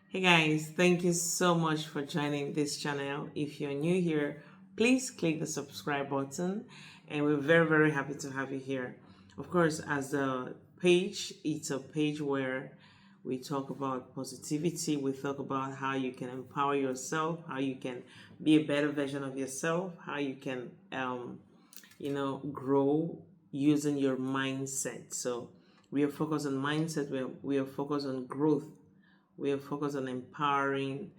Hey guys, thank you so much for joining this channel. If you're new here, please click the subscribe button and we're very happy to have you here. Of course, as a page, it's a page where we talk about positivity, we talk about how you can empower yourself, how you can be a better version of yourself, how you can grow using your mindset. So we are focused on mindset, we are focused on growth, we are focused on empowering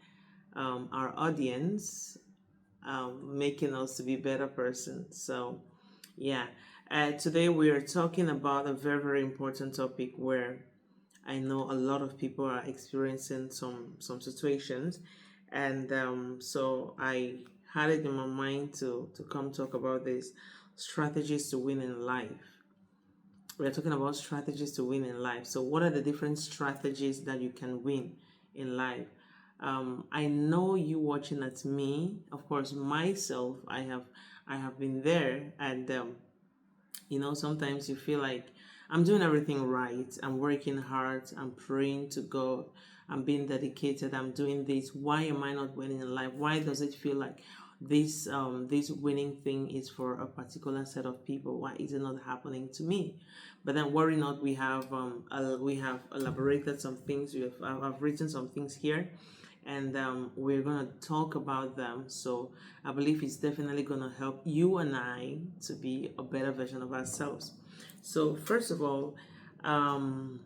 our audience, making us to be better persons. So, yeah, today we are talking about a very important topic where I know a lot of people are experiencing some situations, and so I had it in my mind to come talk about this strategies to win in life. We're talking about strategies to win in life. So, what are the different strategies that you can win in life? I know you watching at me. Of course, myself, I have been there, and sometimes you feel like I'm doing everything right. I'm working hard. I'm praying to God. I'm being dedicated. I'm doing this. Why am I not winning in life? Why does it feel like this winning thing is for a particular set of people? Why is it not happening to me? But then worry not. We have elaborated some things. I've written some things here, and we're going to talk about them. So I believe it's definitely going to help you and I to be a better version of ourselves. So, first of all, um,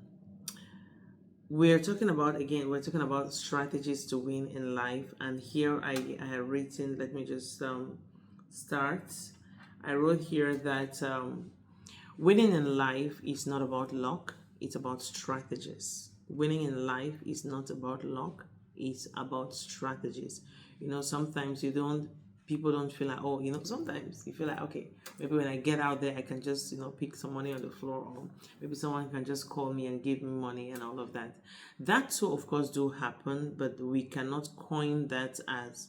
we're talking about strategies to win in life. And here I have written, let me just start. I wrote here that winning in life is not about luck, it's about strategies. Winning in life is not about luck, it's about strategies. Sometimes people don't feel like, oh, sometimes you feel like, okay, maybe when I get out there, I can just, pick some money on the floor, or maybe someone can just call me and give me money and all of that. That too, of course, do happen, but we cannot coin that as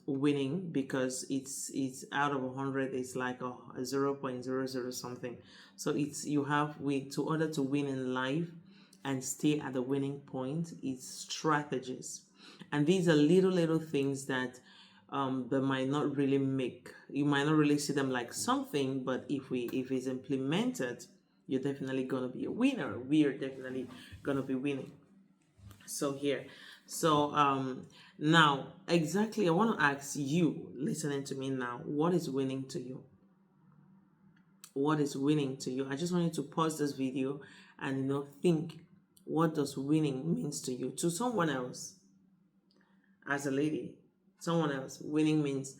winning, because it's out of 100, it's like a 0.00 something. So it's you have we to order to win in life and stay at the winning point, it's strategies. And these are little things that might not really make you might not really see them like something, but if it's implemented, you're definitely gonna be a winner. We are definitely gonna be winning. So here, so now exactly, I want to ask you listening to me now, what is winning to you? What is winning to you? I just want you to pause this video and think, what does winning means to you? To someone else, as a lady, someone else, winning means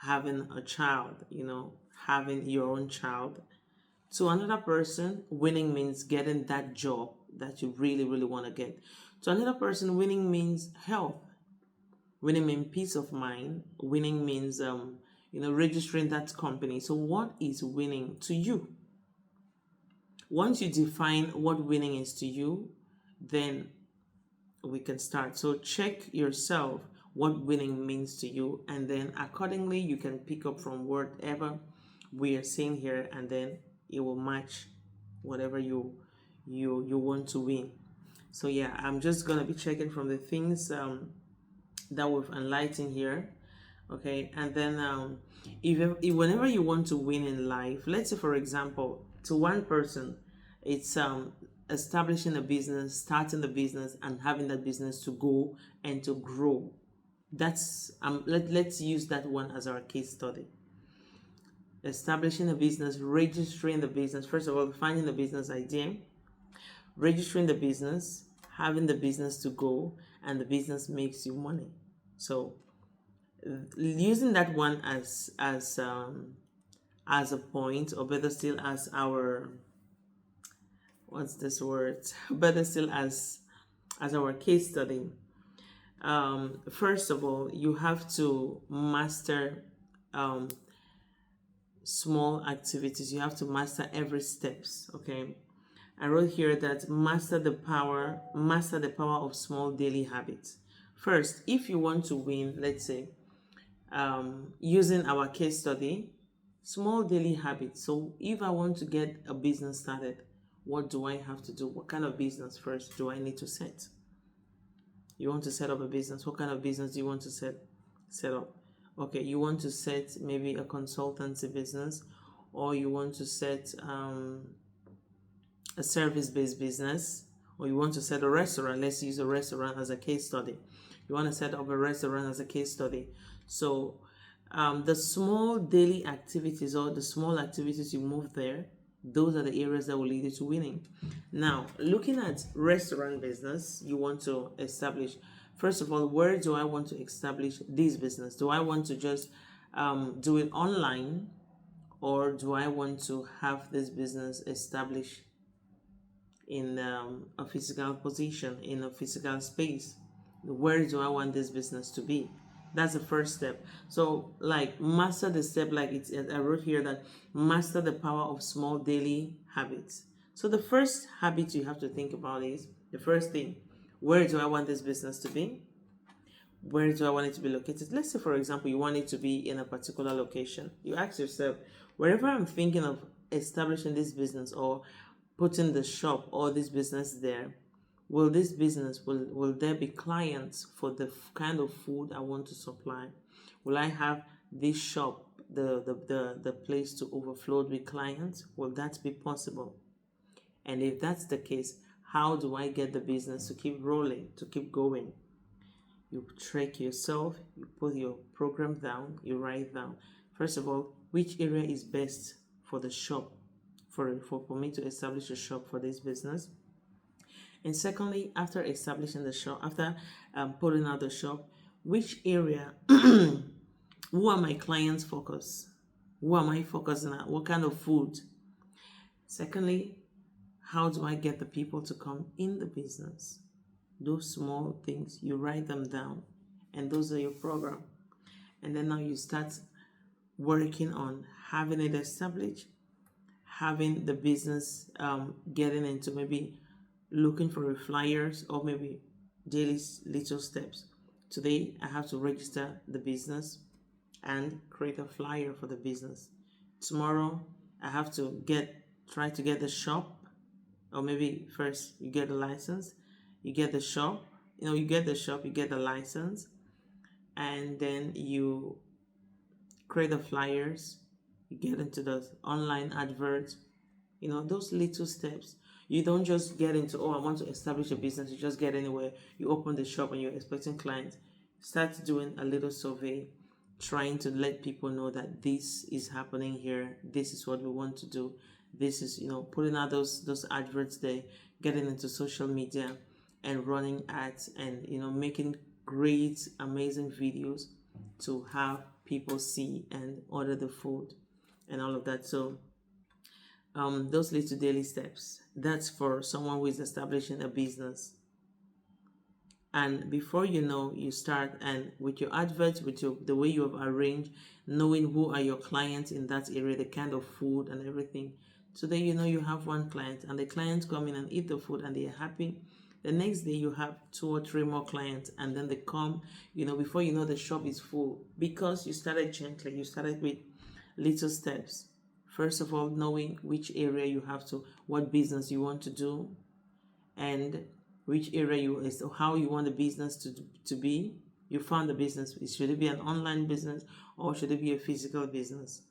having a child, having your own child. To another person, winning means getting that job that you really want to get. To another person, winning means health. Winning means peace of mind. Winning means registering that company. So what is winning to you? Once you define what winning is to you, then we can start. So check yourself what winning means to you, and then accordingly you can pick up from whatever we are saying here, and then it will match whatever you want to win. So yeah, I'm just gonna be checking from the things that we've enlightened here. Okay, and then if whenever you want to win in life, let's say for example, to one person it's establishing a business, starting the business, and having that business to go and to grow. That's let's use that one as our case study. Establishing a business, registering the business, first of all finding the business idea, registering the business, having the business to go, and the business makes you money. So using that one as a point, or better still as our, what's this word, better still as our case study. First of all, you have to master small activities. You have to master every steps. Okay, I wrote here that master the power of small daily habits. First, if you want to win, let's say, using our case study, small daily habits. So if I want to get a business started, what do I have to do? What kind of business first do I need to set? You want to set up a business. What kind of business do you want to set up? Okay, you want to set maybe a consultancy business, or you want to set a service-based business, or you want to set a restaurant. Let's use a restaurant as a case study. You want to set up a restaurant as a case study. So the small daily activities or the small activities you move there, those are the areas that will lead you to winning. Now, looking at restaurant business, you want to establish, first of all, where do I want to establish this business? Do I want to just do it online, or do I want to have this business established in a physical position, in a physical space? Where do I want this business to be? That's the first step. So, like, master the step, like I wrote here that master the power of small daily habits. So the first habit you have to think about is the first thing: where do I want this business to be? Where do I want it to be located? Let's say, for example, you want it to be in a particular location. You ask yourself, wherever I'm thinking of establishing this business or putting the shop or this business there, will this business, will there be clients for the kind of food I want to supply? Will I have this shop, the place, to overflow with clients? Will that be possible? And if that's the case, how do I get the business to keep rolling, to keep going? You track yourself, you put your program down, you write down, first of all, which area is best for the shop, for me to establish a shop for this business. And secondly, after establishing the shop, after putting out the shop, which area, who are my clients focus? Who am I focusing on? What kind of food? Secondly, how do I get the people to come in the business? Those small things, you write them down, and those are your program. And then now you start working on having it established, having the business, getting into maybe looking for flyers, or maybe daily little steps. Today I have to register the business and create a flyer for the business. Tomorrow I have to try to get the shop, or maybe first you get the license, you get the shop, you get the shop, you get the license, and then you create the flyers, you get into the online adverts, those little steps. You don't just get into, oh, I want to establish a business. You just get anywhere. You open the shop and you're expecting clients. Start doing a little survey, trying to let people know that this is happening here. This is what we want to do. This is, putting out those adverts there, getting into social media and running ads, and, making great, amazing videos to have people see and order the food and all of that. So those little daily steps, that's for someone who is establishing a business. And before you know, you start, and with your adverts, with the way you have arranged, knowing who are your clients in that area, the kind of food and everything. Today, you have one client, and the clients come in and eat the food and they are happy. The next day you have 2 or 3 more clients, and then they come, before you know, the shop is full, because you started gently. You started with little steps. First of all, knowing which area you have to, what business you want to do, and which area how you want the business to be. You found the business. Should it be an online business, or should it be a physical business?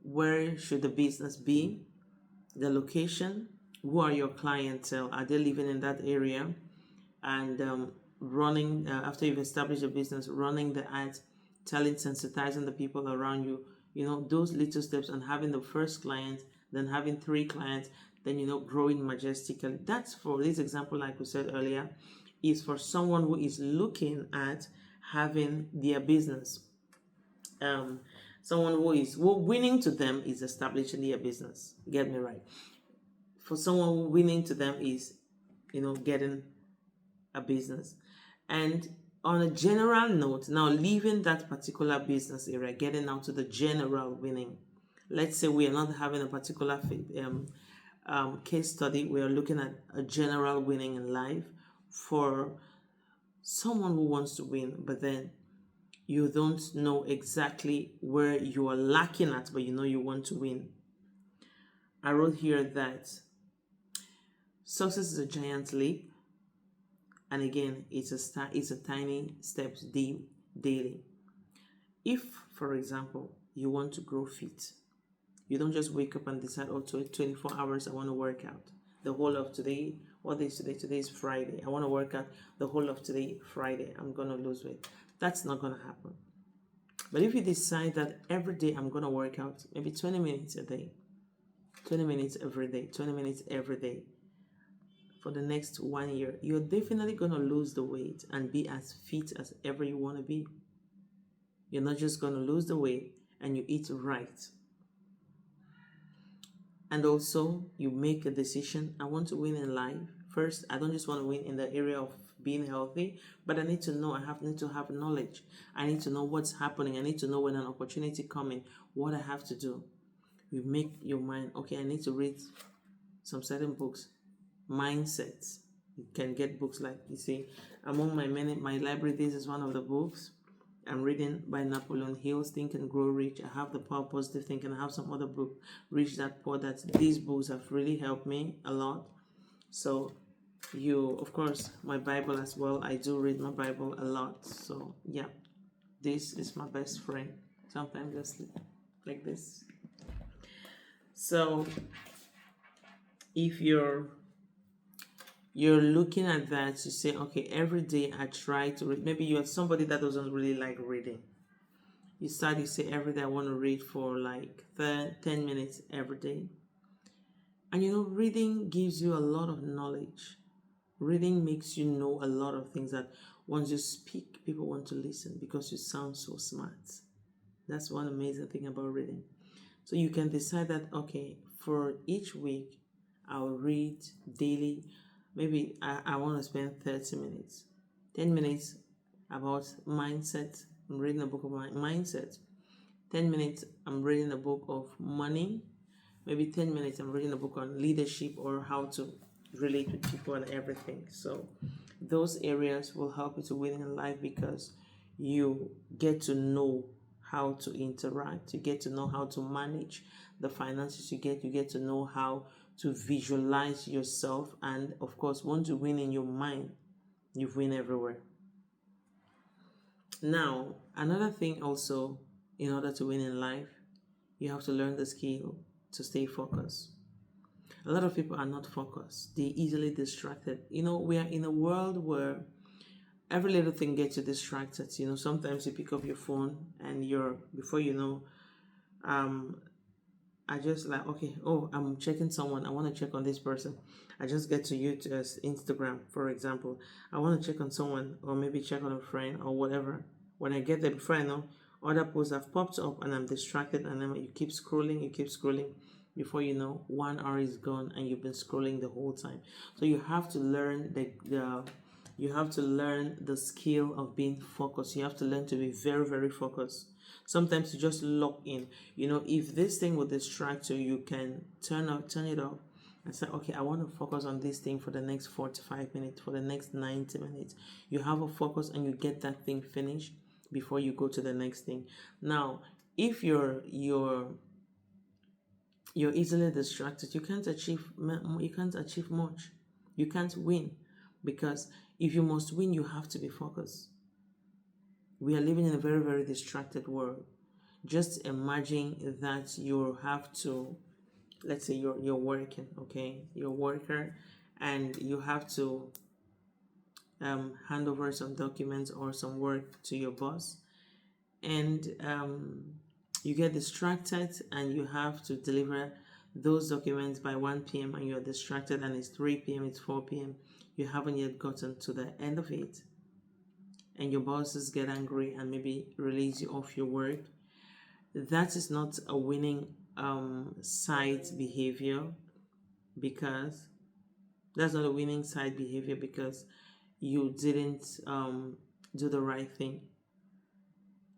Where should the business be? The location. Who are your clientele? Are they living in that area? And running, after you've established a business, running the ads, sensitizing the people around you, those little steps, and having the first client, then having 3 clients, then, growing majestically. That's, for this example, like we said earlier, is for someone who is looking at having their business. Someone who winning to them is establishing their business. Get me right. For someone who winning to them is, getting a business. And on a general note, now leaving that particular business area, getting out to the general winning. Let's say we are not having a particular case study. We are looking at a general winning in life for someone who wants to win, but then you don't know exactly where you are lacking at, but you want to win. I wrote here that success is a giant leap, And again, it's a tiny steps daily. If, for example, you want to grow fit, you don't just wake up and decide, oh, 24 hours, I want to work out. The whole of today, what day is today? Today is Friday. I want to work out the whole of today, Friday. I'm going to lose weight. That's not going to happen. But if you decide that every day I'm going to work out, maybe 20 minutes a day, 20 minutes every day, 20 minutes every day, for the next 1 year, you're definitely going to lose the weight and be as fit as ever you want to be. You're not just going to lose the weight, and you eat right. And also, you make a decision. I want to win in life. First, I don't just want to win in the area of being healthy, but I need to know. Need to have knowledge. I need to know what's happening. I need to know when an opportunity coming, what I have to do. You make your mind, okay, I need to read some certain books, mindsets. You can get books like, you see, among my library, this is one of the books I'm reading by Napoleon Hill's Think and Grow Rich. I have the Power of Positive Thinking. I have some other book, Rich Dad Poor Dad. These books have really helped me a lot. So of course, my Bible as well. I do read my Bible a lot. So yeah, this is my best friend. Sometimes just like this. So if you're looking at that, you say, okay, every day I try to read. Maybe you are somebody that doesn't really like reading. You say every day I want to read for like 10 minutes every day. And reading gives you a lot of knowledge. Reading makes you know a lot of things that once you speak, people want to listen because you sound so smart. That's one amazing thing about reading. So you can decide that, okay, for each week, I'll read daily. Maybe I want to spend 30 minutes, 10 minutes about mindset. I'm reading a book of mindset. 10 minutes, I'm reading a book of money. Maybe 10 minutes, I'm reading a book on leadership or how to relate with people and everything. So those areas will help you to win in life because you get to know how to interact. You get to know how to manage the finances you get to know how to visualize yourself. And of course, once you win in your mind, you win everywhere. Now, another thing also, in order to win in life, you have to learn the skill to stay focused. A lot of people are not focused. They're easily distracted. We are in a world where every little thing gets you distracted. Sometimes you pick up your phone and before you know, I just like, okay, oh, I'm checking someone. I want to check on this person. I just get to Instagram, for example. I want to check on someone or maybe check on a friend or whatever. When I get there, before I know, other posts have popped up and I'm distracted, and then you keep scrolling. Before you know, 1 hour is gone and you've been scrolling the whole time. So you have to learn the skill of being focused. You have to learn to be very, very focused. Sometimes you just lock in. If this thing will distract you, you can turn it off and say, okay, I want to focus on this thing for the next 45 minutes, for the next 90 minutes. You have a focus and you get that thing finished before you go to the next thing. Now, if you're easily distracted, you can't achieve much. You can't win, because if you must win, you have to be focused. We are living in a very, very distracted world. Just imagine that you have to, let's say you're working, okay? You're a worker and you have to hand over some documents or some work to your boss, and you get distracted and you have to deliver those documents by 1 p.m. and you're distracted, and it's 3 p.m., it's 4 p.m. You haven't yet gotten to the end of it, and your bosses get angry and maybe release you off your work. That is not a winning side behavior, because that's not a winning side behavior because you didn't do the right thing.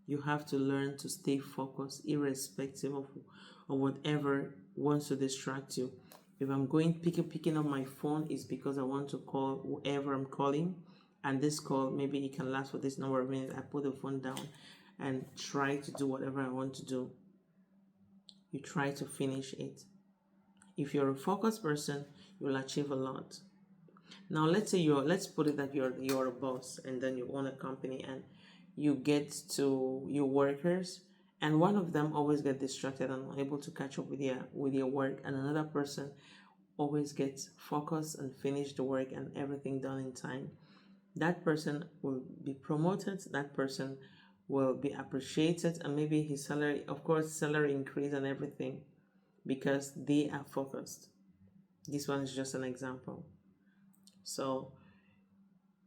You have to learn to stay focused irrespective of whatever wants to distract you. If I'm picking up my phone, is because I want to call whoever I'm calling, and this call, maybe it can last for this number of minutes. I put the phone down and try to do whatever I want to do. You try to finish it. If you're a focused person, you will achieve a lot. Now let's put it that you're a boss and then you own a company and you get to your workers, and one of them always get distracted and unable to catch up with your work, and another person always gets focused and finish the work and everything done in time. That person will be promoted, that person will be appreciated, and maybe his salary, of course, salary increase and everything because they are focused. This one is just an example. So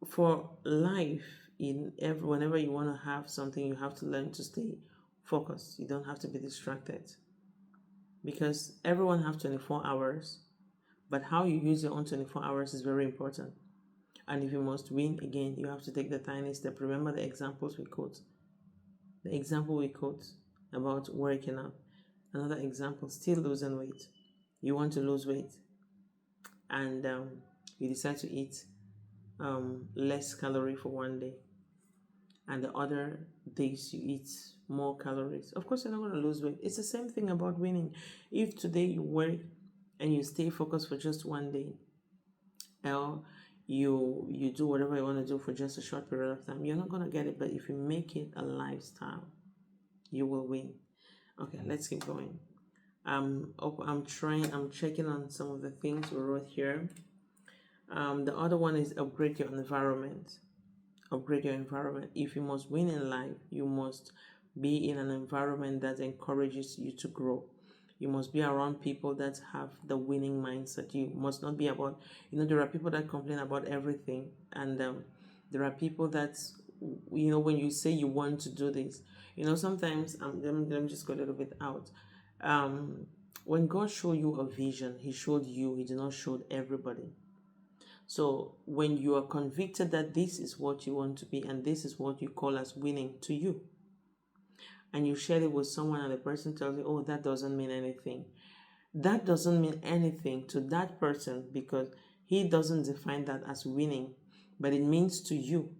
for life, whenever you want to have something, you have to learn to stay focused. You don't have to be distracted because everyone has 24 hours, but how you use your own 24 hours is very important. And if you must win again, you have to take the tiny step. Remember the examples we quote. The example we quote about working out. Another example, still losing weight. You want to lose weight and you decide to eat less calorie for one day, and the other days you eat more calories. Of course, you're not going to lose weight. It's the same thing about winning. If today you work and you stay focused for just one day, or you do whatever you want to do for just a short period of time, you're not going to get it. But if you make it a lifestyle, you will win. Okay, let's keep going. I'm checking on some of the things we wrote here. The other one is upgrade your environment. Upgrade your environment. If you must win in life, you must be in an environment that encourages you to grow. You must be around people that have the winning mindset. You must not be about, there are people that complain about everything, and there are people that, when you say you want to do this, sometimes, let me just go a little bit out. When God showed you a vision, He showed you, He did not show everybody. So when you are convicted that this is what you want to be and this is what you call as winning to you, and you share it with someone and the person tells you, oh, that doesn't mean anything. That doesn't mean anything to that person because he doesn't define that as winning, but it means to you.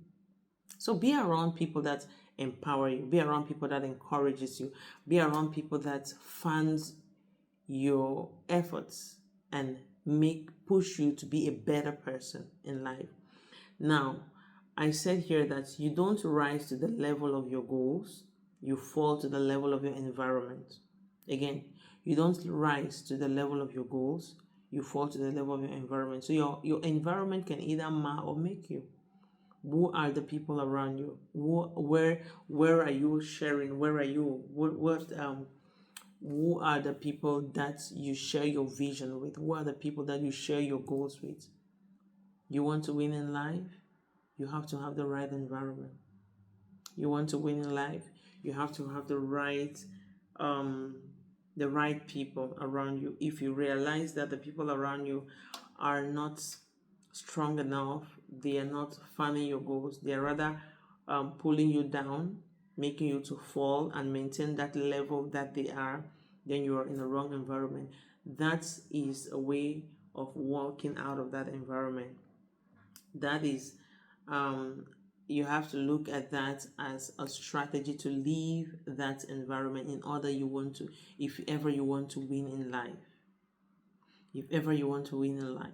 So be around people that empower you, be around people that encourages you, be around people that funds your efforts and push you to be a better person in life. Now, I said here that you don't rise to the level of your goals, you fall to the level of your environment. Again, you don't rise to the level of your goals, you fall to the level of your environment. So your environment can either mar or make you. Who are the people around you? Where are you sharing? Where are you? Who are the people that you share your vision with? Who are the people that you share your goals with? You want to win in life? You have to have the right environment. You want to win in life? You have to have the right people around you. If you realize that the people around you are not strong enough, they are not funding your goals, they are rather pulling you down, making you to fall and maintain that level that they are, then you are in the wrong environment. That is a way of walking out of that environment. That is, you have to look at that as a strategy to leave that environment in order if ever you want to win in life. If ever you want to win in life.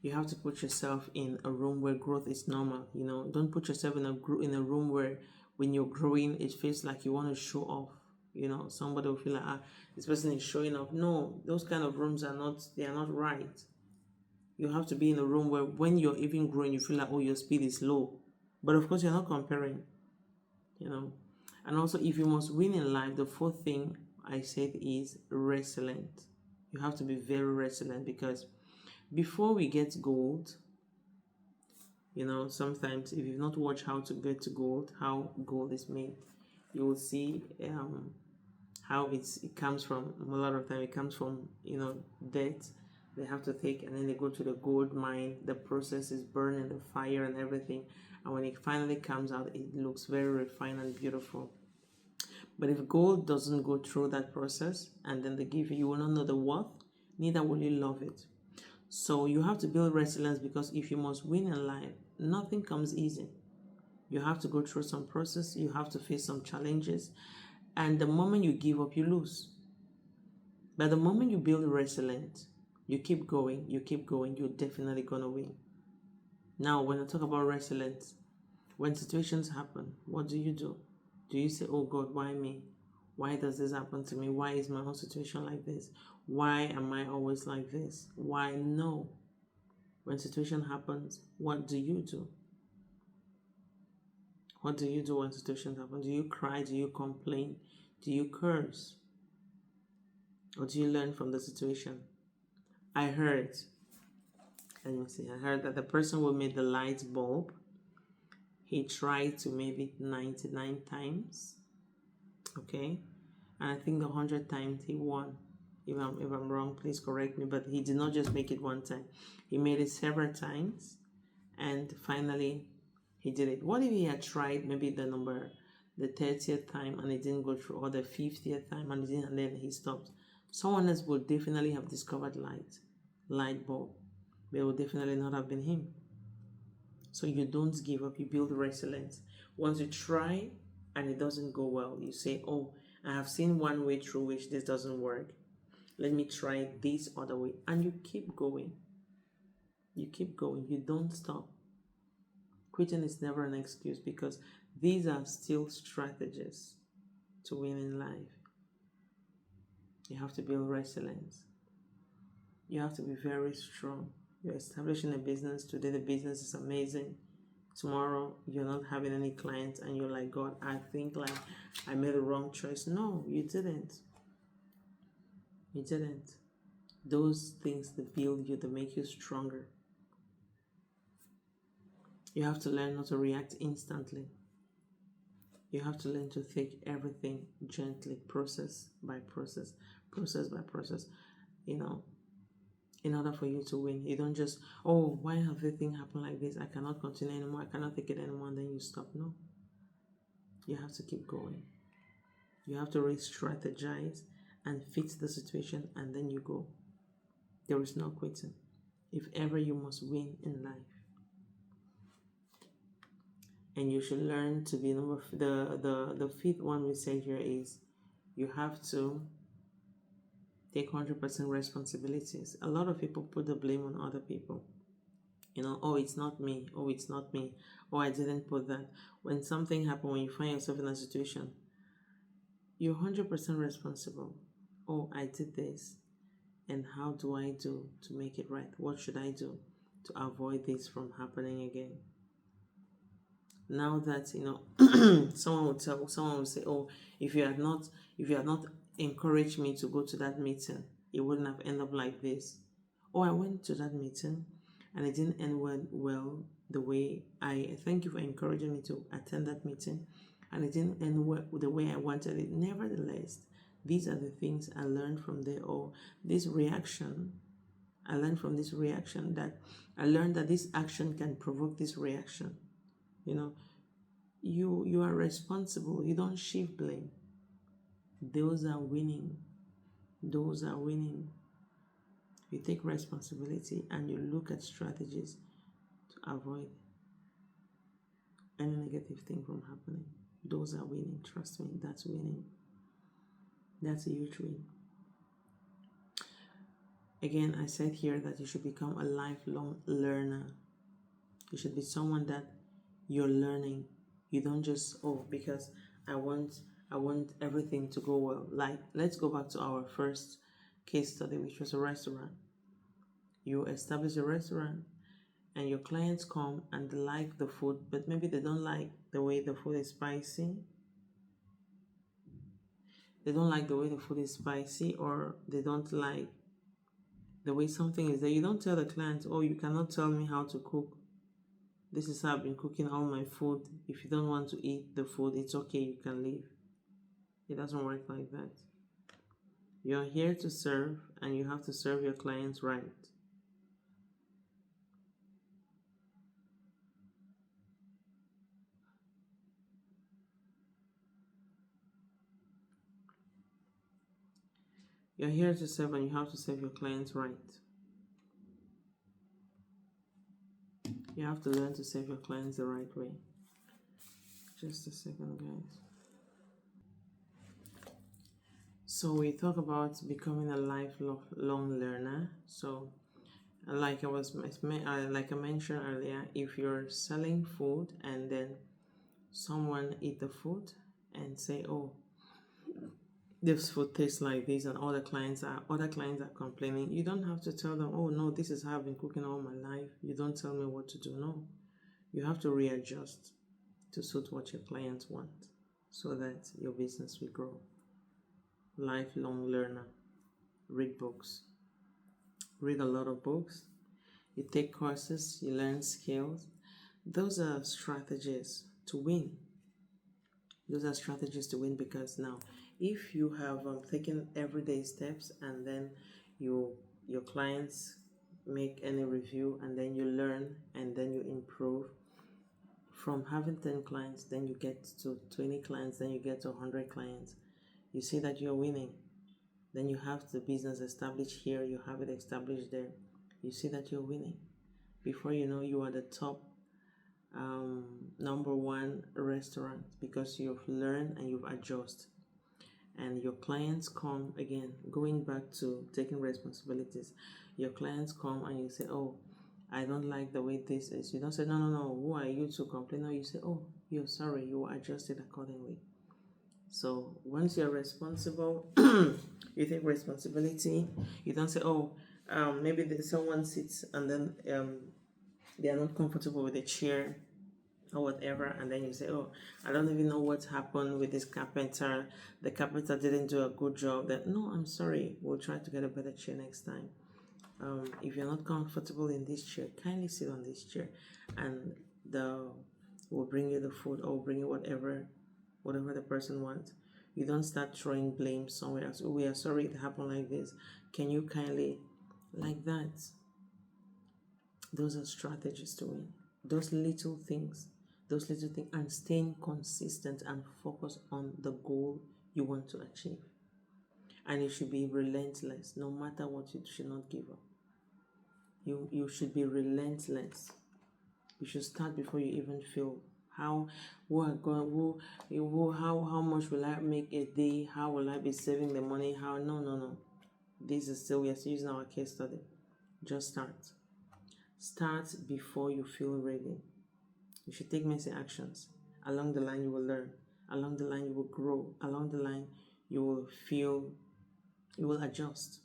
You have to put yourself in a room where growth is normal. Don't put yourself in a room where when you're growing, it feels like you want to show off. Somebody will feel like, this person is showing off. No, those kind of rooms are not right. You have to be in a room where when you're even growing, you feel like, oh, your speed is low. But of course, you're not comparing, And also, if you must win in life, the fourth thing I said is resilient. You have to be very resilient because before we get gold, sometimes if you've not watched how to get to gold, how gold is made, you will see how it comes from. A lot of time it comes from dirt they have to take, and then they go to the gold mine. The process is burning, the fire and everything, and when it finally comes out, it looks very refined and beautiful. But if gold doesn't go through that process and then they give you will not know the worth, neither will you love it. So you have to build resilience because if you must win in life, nothing comes easy. You have to go through some process, you have to face some challenges, And the moment you give up, you lose. But the moment you build resilience, you keep going, you're definitely gonna win. Now, when I talk about resilience, when situations happen, what do? Do you say, oh God, why me? Why does this happen to me? Why is my whole situation like this? Why am I always like this? Why? No. When situation happens, what do you do? What do you do when situations happen? Do you cry? Do you complain? Do you curse? Or do you learn from the situation? I heard, let me see, I heard that the person who made the light bulb, he tried to make it 99 times. Okay? And I think the 100th time he won. If I'm wrong, please correct me. But he did not just make it one time. He made it several times. And finally, he did it. What if he had tried maybe the 30th time and it didn't go through, or the 50th time and it didn't, and then he stopped? Someone else would definitely have discovered light bulb. But it would definitely not have been him. So you don't give up, you build resilience. Once you try and it doesn't go well, you say, oh, I have seen one way through which this doesn't work. Let me try this other way. And you keep going. You keep going. You don't stop. Quitting is never an excuse, because these are still strategies to win in life. You have to build resilience. You have to be very strong. You're establishing a business. Today, the business is amazing. Tomorrow, you're not having any clients and you're like, God, I think like I made a wrong choice. No, you didn't. You didn't. Those things that build you, that make you stronger. You have to learn not to react instantly. You have to learn to take everything gently, process by process, process by process. In order for you to win, you don't just, oh, why have everything happened like this? I cannot continue anymore. I cannot take it anymore. And then you stop. No. You have to keep going. You have to re-strategize and fix the situation, and then you go. There is no quitting. If ever you must win in life. And you should learn to be the fifth one we say here is you have to take 100% responsibilities. A lot of people put the blame on other people. Oh, it's not me. Oh, it's not me. Oh, I didn't put that. When something happens, when you find yourself in a situation, you're 100% responsible. Oh, I did this. And how do I do to make it right? What should I do to avoid this from happening again? Now that someone will say, oh, if you had not encouraged me to go to that meeting, it wouldn't have ended up like this. Oh, I went to that meeting and it didn't end well the way I thank you for encouraging me to attend that meeting, and it didn't end well the way I wanted it. Nevertheless, these are the things I learned from there, or this reaction. I learned from this reaction that I learned that this action can provoke this reaction. You are responsible. You don't shift blame. Those are winning. Those are winning. You take responsibility and you look at strategies to avoid any negative thing from happening. Those are winning. Trust me, that's winning. That's a huge win. Again, I said here that you should become a lifelong learner. You should be someone that you're learning. You don't just, oh, because I want everything to go well. Like, let's go back to our first case study, which was a restaurant. You establish a restaurant and your clients come and they like the food, but maybe they don't like the way the food is spicy. They don't like the way the food is spicy, or they don't like the way something is there. You don't tell the client, oh, you cannot tell me how to cook. This is how I've been cooking all my food. If you don't want to eat the food, it's okay, you can leave. It doesn't work like that. You're here to serve, and you have to serve your clients right. You're here to serve, and you have to serve your clients right. You have to learn to serve your clients the right way. Just a second, guys. So we talk about becoming a lifelong learner. So like I mentioned earlier, if you're selling food and then someone eat the food and say, "Oh, this food tastes like this," and other clients are complaining, you don't have to tell them, "Oh no, this is how I've been cooking all my life. You don't tell me what to do." No, you have to readjust to suit what your clients want, so that your business will grow. Lifelong learner. Read books. Read a lot of books. You take courses, you learn skills. Those are strategies to win. Those are strategies to win, because now, if you have taken everyday steps, and then your clients make any review, and then you learn, and then you improve, from having 10 clients, then you get to 20 clients, then you get to 100 clients, you see that you're winning. Then you have the business established here, you have it established there, you see that you're winning. Before you know, you are the top number one restaurant, because you've learned and you've adjusted. And your clients come again, going back to taking responsibilities. Your clients come and you say, "Oh, I don't like the way this is." You don't say, "No, no, no, who are you to complain?" No, you say, "Oh, you're sorry, you adjusted accordingly." So once you're responsible, you take responsibility. You don't say, "Oh, maybe someone sits and then they are not comfortable with the chair or whatever," and then you say, "Oh, I don't even know what happened with this carpenter. The carpenter didn't do a good job." Then, no, I'm sorry. We'll try to get a better chair next time. If you're not comfortable in this chair, kindly sit on this chair, and we'll bring you the food, or bring you whatever the person wants. You don't start throwing blame somewhere else. "Oh, we are sorry it happened like this. Can you kindly," like that? Those are strategies to win. Those little things, and staying consistent and focus on the goal you want to achieve. And you should be relentless. No matter what, you should not give up. You should be relentless. You should start before you even feel how how much will I make a day? How will I be saving the money? How? No. This is still, we are still using our case study. Just start. Start before you feel ready. You should take messy actions. Along the line, you will learn. Along the line, you will grow. Along the line, you will adjust.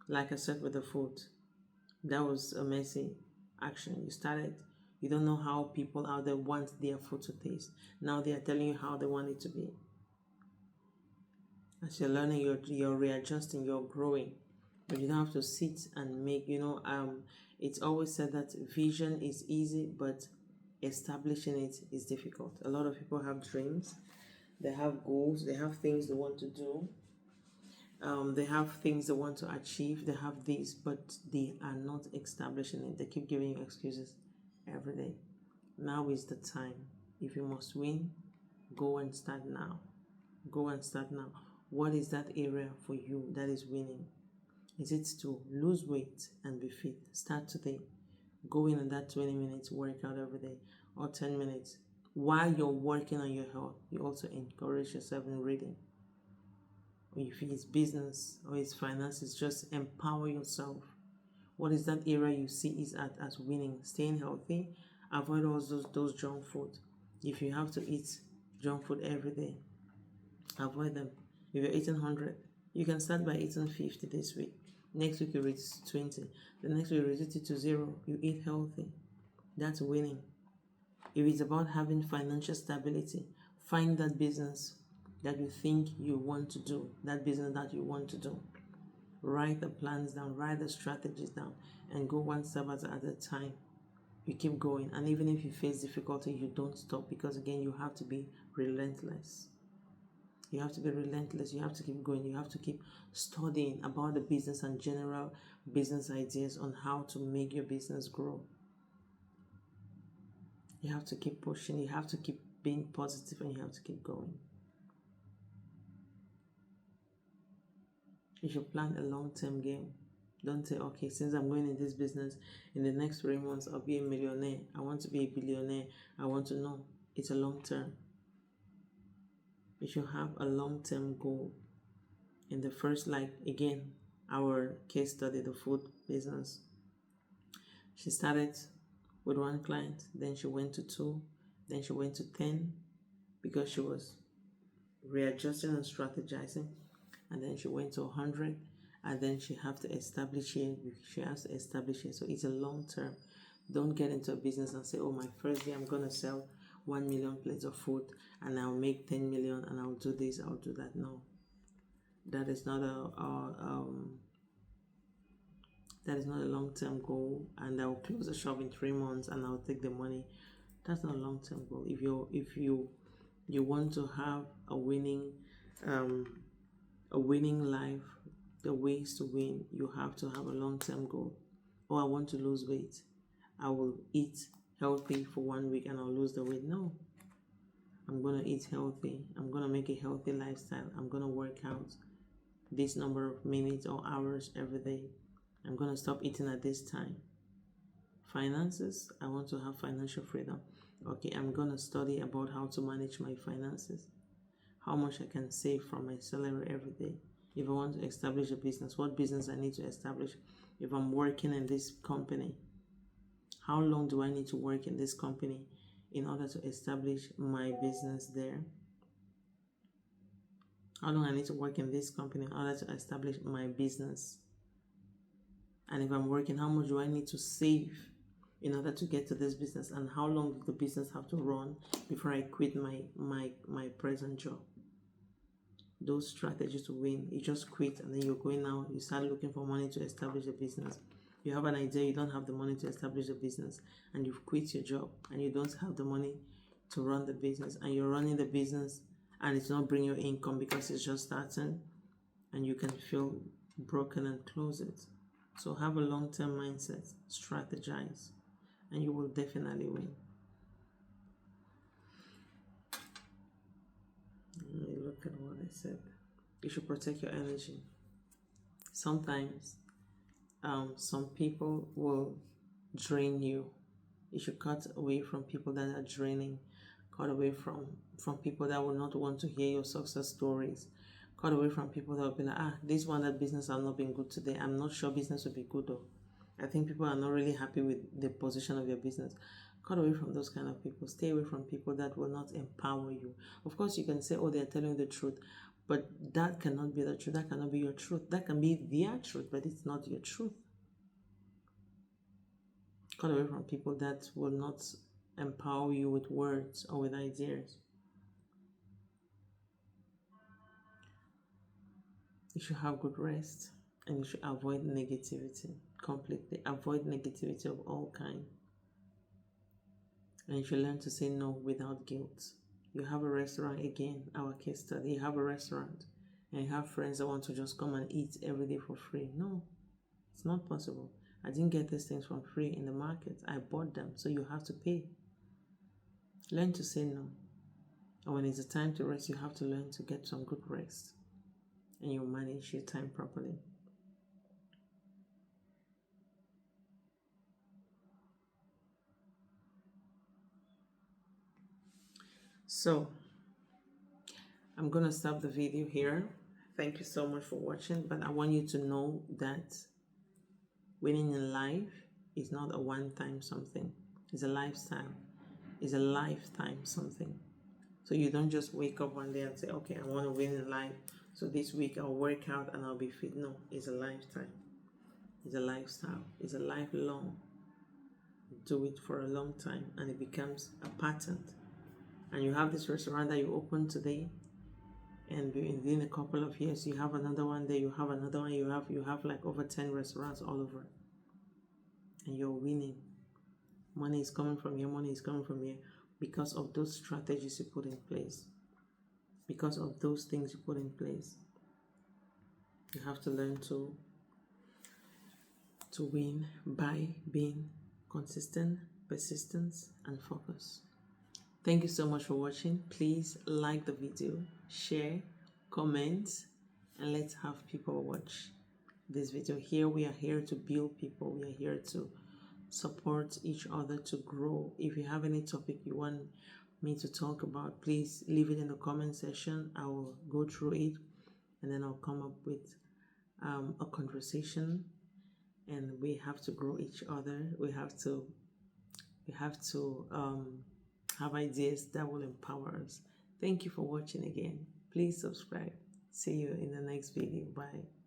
Like I said with the food, that was a messy action. You started, you don't know how people out there want their food to taste. Now they are telling you how they want it to be. As you're learning, you're readjusting, you're growing. But you don't have to sit and make, it's always said that vision is easy, but establishing it is difficult. A lot of people have dreams, they have goals, they have things they want to do, they have things they want to achieve, they have this, but they are not establishing it. They keep giving you excuses every day. Now is the time. If you must win, go and start now. Go and start now. What is that area for you that is winning? Is it to lose weight and be fit? Start today. Go in that 20 minutes workout every day, or 10 minutes. While you're working on your health, you also encourage yourself in reading. If it's business or it's finances, just empower yourself. What is that area you see is as winning? Staying healthy. Avoid all those junk food. If you have to eat junk food every day, avoid them. If you're eating 100, you can start by eating 50 this week. Next week you reach 20. The next week you reduce it to 0. You eat healthy. That's winning. If it's about having financial stability, find that business that you think you want to do. That business that you want to do. Write the plans down, write the strategies down, and go one step at a time. You keep going, and even if you face difficulty, you don't stop, because again, you have to be relentless. You have to be relentless. You have to keep going. You have to keep studying about the business and general business ideas on how to make your business grow. You have to keep pushing. You have to keep being positive, and you have to keep going. You should plan a long-term game. Don't say, "Okay, since I'm going in this business, in the next 3 months, I'll be a millionaire. I want to be a billionaire. I want to know." It's a long term. You should have a long-term goal. In the first, like again, our case study, the food business, she started with one client, then she went to two, then she went to 10 because she was readjusting and strategizing, and then she went to 100, and then she have to establish it. She has to establish it. So it's a long term. Don't get into a business and say, oh, my first day I'm gonna sell 1 million plates of food and I'll make 10 million and I'll do this, I'll do that. No, that is not a long-term goal, and I'll close the shop in 3 months and I'll take the money. That's not a long-term goal. If you want to have um, a winning life, the ways to win, you have to have a long-term goal. Oh, I want to lose weight. I will eat healthy for 1 week and I'll lose the weight. No, I'm gonna eat healthy. I'm gonna make a healthy lifestyle. I'm gonna work out this number of minutes or hours every day. I'm gonna stop eating at this time. Finances, I want to have financial freedom. Okay, I'm gonna study about how to manage my finances, how much I can save from my salary every day. If I want to establish a business, what business I need to establish. If I'm working in this company, how long do I need to work in this company in order to establish my business there? How long I need to work in this company in order to establish my business? And if I'm working, how much do I need to save in order to get to this business? And how long does the business have to run before I quit my present job? Those strategies to win. You just quit and then you're going now, you start looking for money to establish a business. You have an idea, you don't have the money to establish a business, and you've quit your job and you don't have the money to run the business, and you're running the business and it's not bringing you income because it's just starting, and you can feel broken and close it. So have a long-term mindset, strategize, and you will definitely win. Let me look at what I said. You should protect your energy. Sometimes some people will drain you. You should cut away from people that are draining. Cut away from people that will not want to hear your success stories. Cut away from people that will be like, this one, that business has not been good today. I'm not sure business will be good though. I think people are not really happy with the position of your business. Cut away from those kind of people. Stay away from people that will not empower you. Of course, you can say, oh, they're telling the truth, but that cannot be the truth. That cannot be your truth. That can be their truth, but it's not your truth. Cut away from people that will not empower you with words or with ideas. You should have good rest, and you should avoid negativity completely. Avoid negativity of all kinds. And you should learn to say no without guilt. You have a restaurant, again, our case study. You have a restaurant and you have friends that want to just come and eat every day for free. No, it's not possible. I didn't get these things for free in the market. I bought them, so you have to pay. Learn to say no. And when it's a time to rest, you have to learn to get some good rest. And you manage your time properly. So, I'm going to stop the video here. Thank you so much for watching, but I want you to know that winning in life is not a one-time something. It's a lifestyle. It's a lifetime something. So you don't just wake up one day and say, okay, I want to win in life, so this week I'll work out and I'll be fit. No, it's a lifetime. It's a lifestyle. It's a lifelong. Do it for a long time and it becomes a pattern. And you have this restaurant that you open today, and within a couple of years you have another one there, you have another one, you have like over 10 restaurants all over, and you're winning. Money is coming from here, money is coming from here, because of those strategies you put in place, because of those things you put in place. You have to learn to win by being consistent, persistent, and focus. Thank you so much for watching. Please like the video, share, comment, and let's have people watch this video. Here we are here to build people. We are here to support each other to grow. If you have any topic you want me to talk about, please leave it in the comment section. I will go through it and then I'll come up with a conversation, and we have to grow each other. We have to have ideas that will empower us. Thank you for watching again. Please subscribe. See you in the next video. Bye.